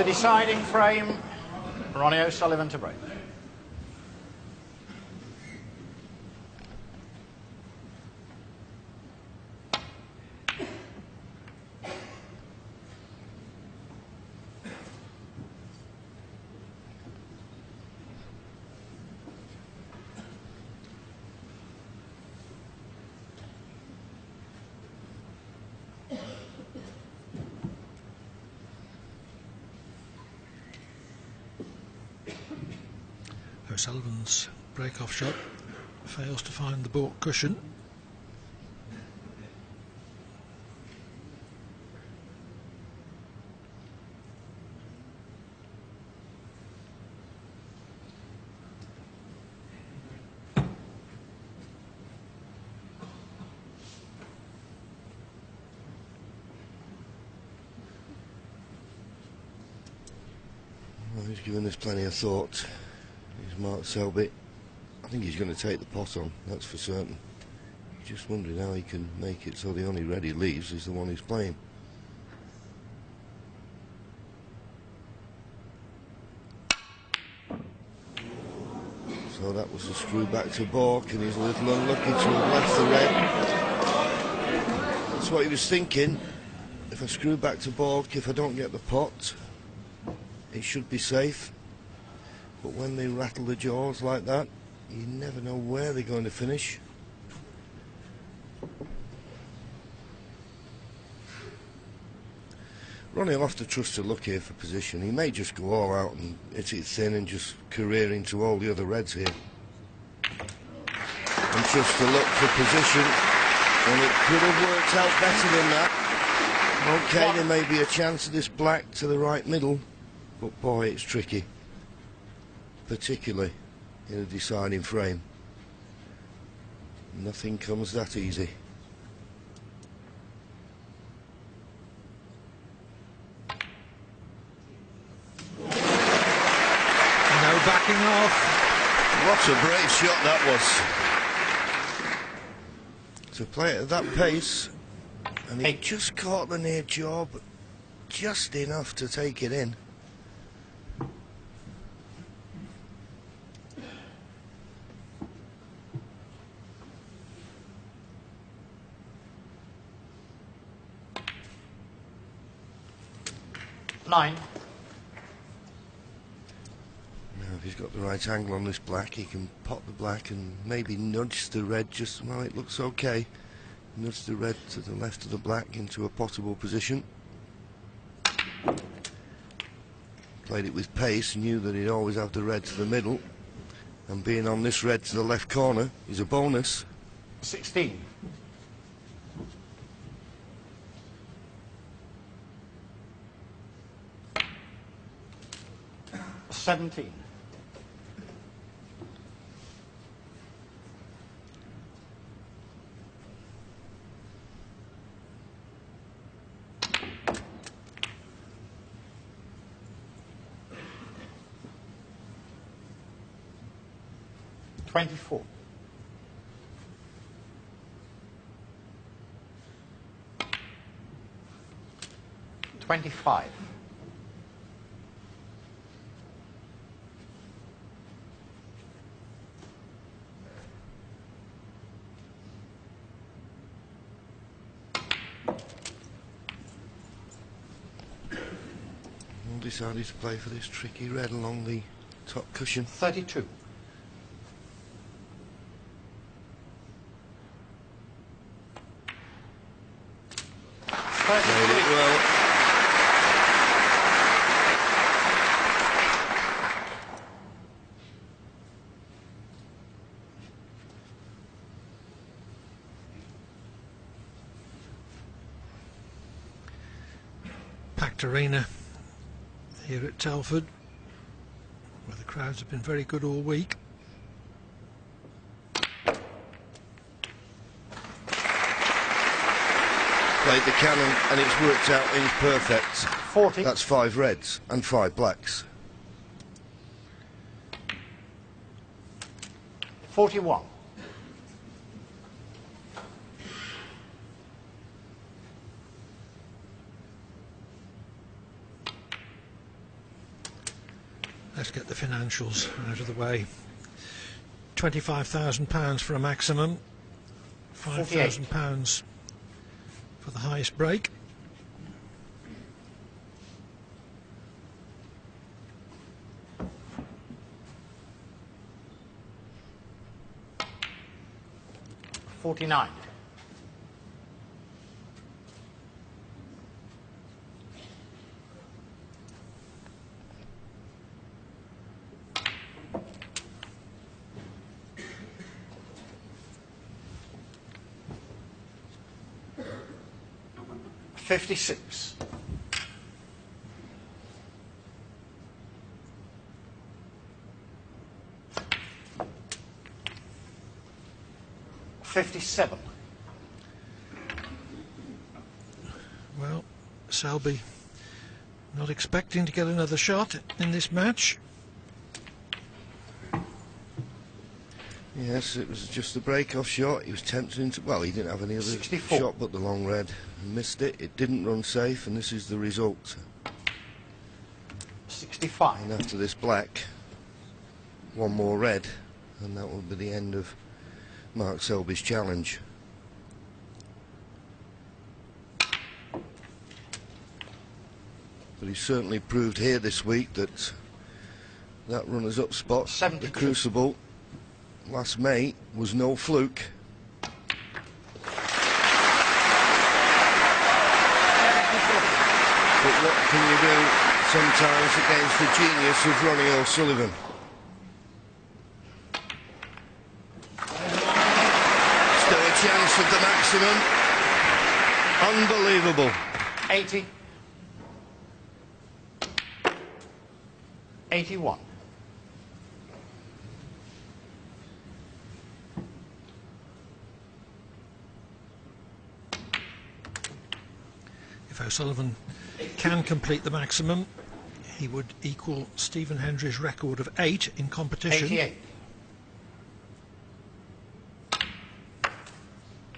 The deciding frame, Ronnie O'Sullivan to break. O'Sullivan's break-off shot fails to find the baulk cushion. Well, he's given this plenty of thought. He's Mark Selby. I think he's going to take the pot on, that's for certain. He's just wondering how he can make it so the only red he leaves is the one he's playing. So that was a screw back to baulk, and he's a little unlucky to have left the red. That's what he was thinking. If I screw back to baulk, if I don't get the pot, it should be safe. But when they rattle the jaws like that, you never know where they're going to finish. Ronnie will have to trust to luck here for position. He may just go all out and hit it thin and just career into all the other reds here. And trust to luck for position. And it could have worked out better than that. Okay, there may be a chance of this black to the right middle, but boy, it's tricky. Particularly in a deciding frame. Nothing comes that easy. No backing off. What a brave shot that was. To play it at that pace, and he just caught the near jaw, but just enough to take it in. Nine. Now, if he's got the right angle on this black, he can pot the black and maybe nudge the red just, well, it looks okay. Nudge the red to the left of the black into a potable position. Played it with pace, knew that he'd always have the red to the middle. And being on this red to the left corner is a bonus. 16. $17. $24. $25. Decided to play for this tricky red along the top cushion. 32. Played it well. Packed arena here at Telford, where the crowds have been very good all week. Played the cannon and it's worked out in perfect. 40. That's 5 reds and 5 blacks. 41. Let's get the financials out of the way. £25,000 for a maximum, £5,000 for the highest break. $49. $56. $57. Well, Selby not expecting to get another shot in this match. Yes, it was just a break-off shot. He was tempted into... Well, he didn't have any other 64. shot but the long red. Missed it. It didn't run safe, and this is the result. 65. And after this black, one more red, and that will be the end of Mark Selby's challenge. But he's certainly proved here this week that that runners-up spot, 72. the Crucible, last May, was no fluke. But what can you do sometimes against the genius of Ronnie O'Sullivan? Still a chance of the maximum. Unbelievable. 80. 81. If O'Sullivan can complete the maximum, he would equal Stephen Hendry's record of 8 in competition. 88.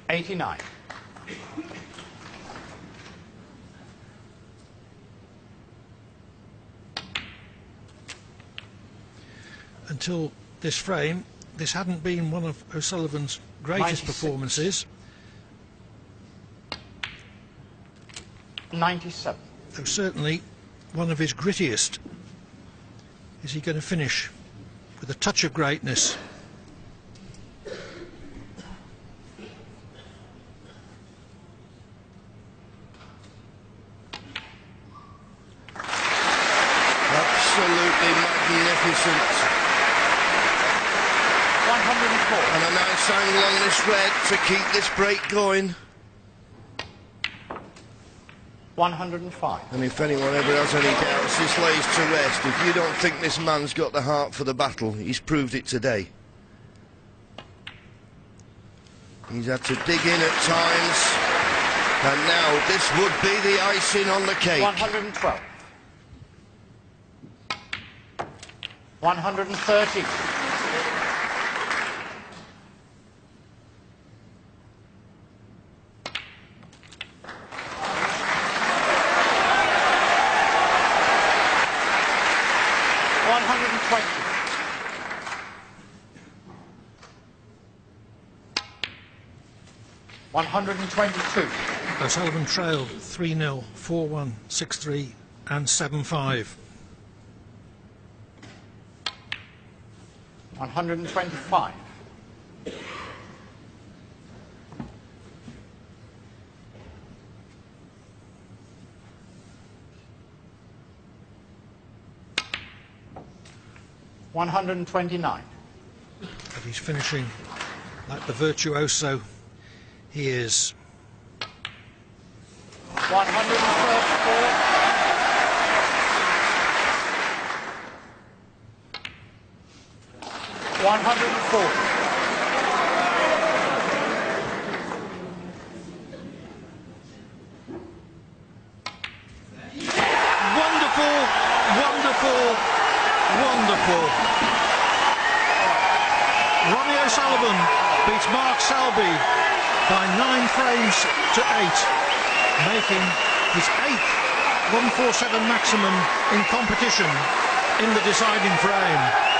89. Until this frame, this hadn't been one of O'Sullivan's greatest 96. performances. 97. Though certainly one of his grittiest. Is he going to finish with a touch of greatness? Absolutely magnificent. 104. And a nice angle on this red to keep this break going. 105. And if anyone ever has any doubts, this lays to rest. If you don't think this man's got the heart for the battle, he's proved it today. He's had to dig in at times, and now this would be the icing on the cake. 112. 130. 120. 122. O'Sullivan trailed 3-0, 4-1, 6-3 and 7-5. 125. 129. But he's finishing like the virtuoso he is. 134. 140. Wonderful, wonderful, wonderful. Ronnie O'Sullivan beats Mark Selby by 9 frames to 8, making his 8th 147 maximum in competition in the deciding frame.